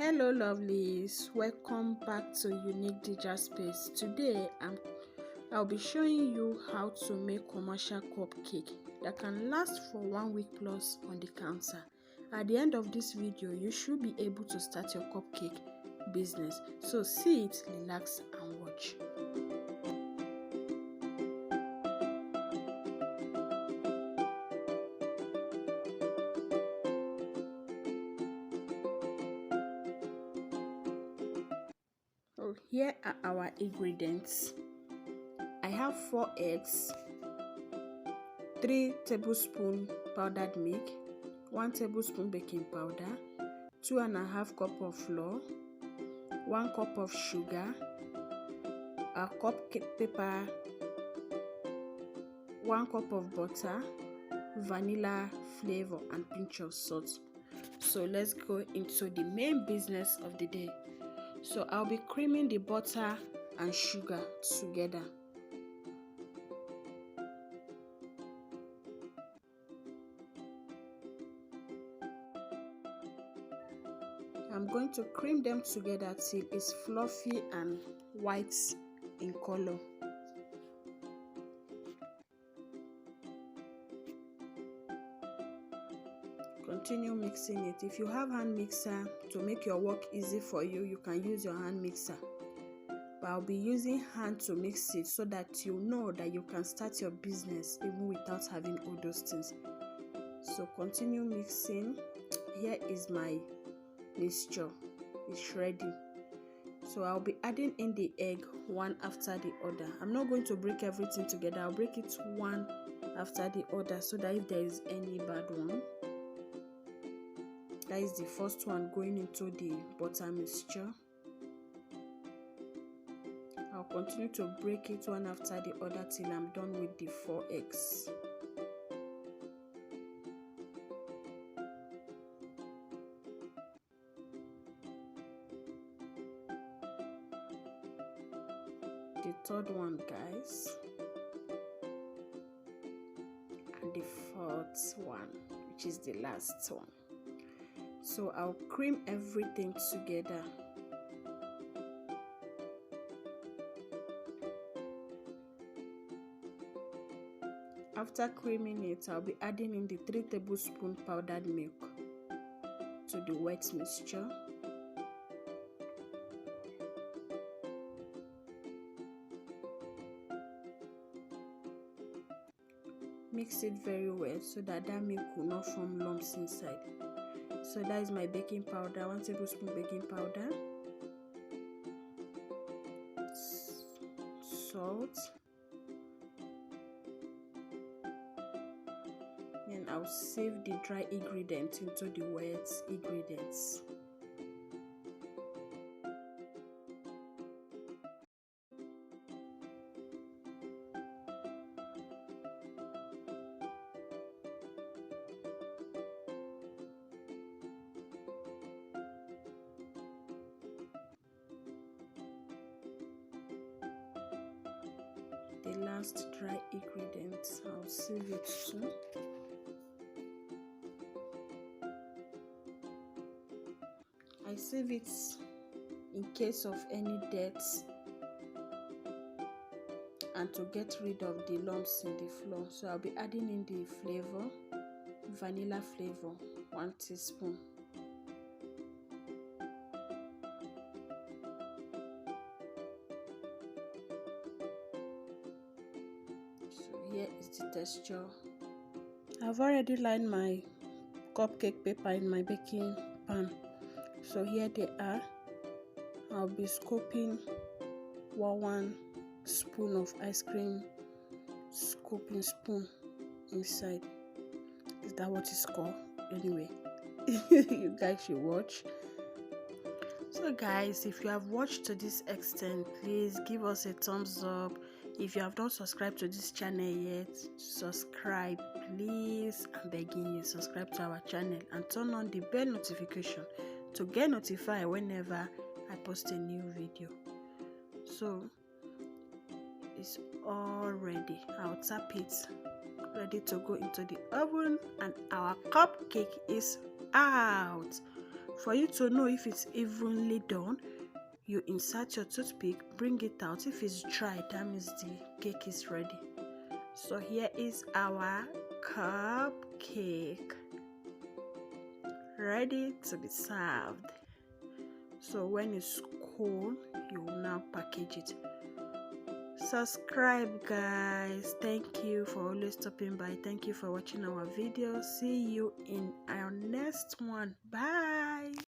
Hello lovelies, welcome back to Unique Digital Space. Today I'll be showing you how to make commercial cupcake that can last for 1 week plus on the counter. At the end of this video, you should be able to start your cupcake business. So see it, relax and watch. So here are our ingredients. I have 4 eggs, 3 tablespoons powdered milk, 1 tablespoon baking powder, 2.5 cups of flour, 1 cup of sugar, a cupcake paper, 1 cup of butter, vanilla flavor, and pinch of salt. So let's go into the main business of the day. So I'll be creaming the butter and sugar together. I'm going to cream them together till it's fluffy and white in color. Continue mixing it. If you have hand mixer to make your work easy for you, you can use your hand mixer. But I'll be using hand to mix it so that you know that you can start your business even without having all those things. So continue mixing. Here is my mixture. It's ready. So I'll be adding in the egg one after the other. I'm not going to break everything together. I'll break it one after the other so that if there is any bad one, that is the first one going into the butter mixture. I'll continue to break it one after the other till I'm done with the 4 eggs. The third one, guys, and the 4th one, which is the last one. So I'll cream everything together. After creaming it, I'll be adding in the 3 tablespoons powdered milk to the wet mixture. Mix it very well so that milk will not form lumps inside. So that is my baking powder, 1 tablespoon baking powder, salt, and I'll sieve the dry ingredients into the wet ingredients. The last dry ingredients, I'll sieve it too. I sieve it in case of any dirt and to get rid of the lumps in the flour. So I'll be adding in the flavor, vanilla flavor, 1 teaspoon. Here is the texture. I've already lined my cupcake paper in my baking pan. So here they are. I'll be scooping 1 spoon of ice cream scooping spoon inside. Is that what it's called? Anyway, you guys should watch. So guys, if you have watched to this extent, please give us a thumbs up. If you have not subscribed to this channel yet, subscribe please. I'm begging you, subscribe to our channel and turn on the bell notification to get notified whenever I post a new video. So it's all ready. I'll tap it, ready to go into the oven, and our cupcake is out. For you to know if it's evenly done, you insert your toothpick, bring it out. If it's dry, that means the cake is ready. So here is our cupcake ready to be served. So when it's cool, you will now package it. Subscribe, guys. Thank you for always stopping by. Thank you for watching our video. See you in our next one. Bye.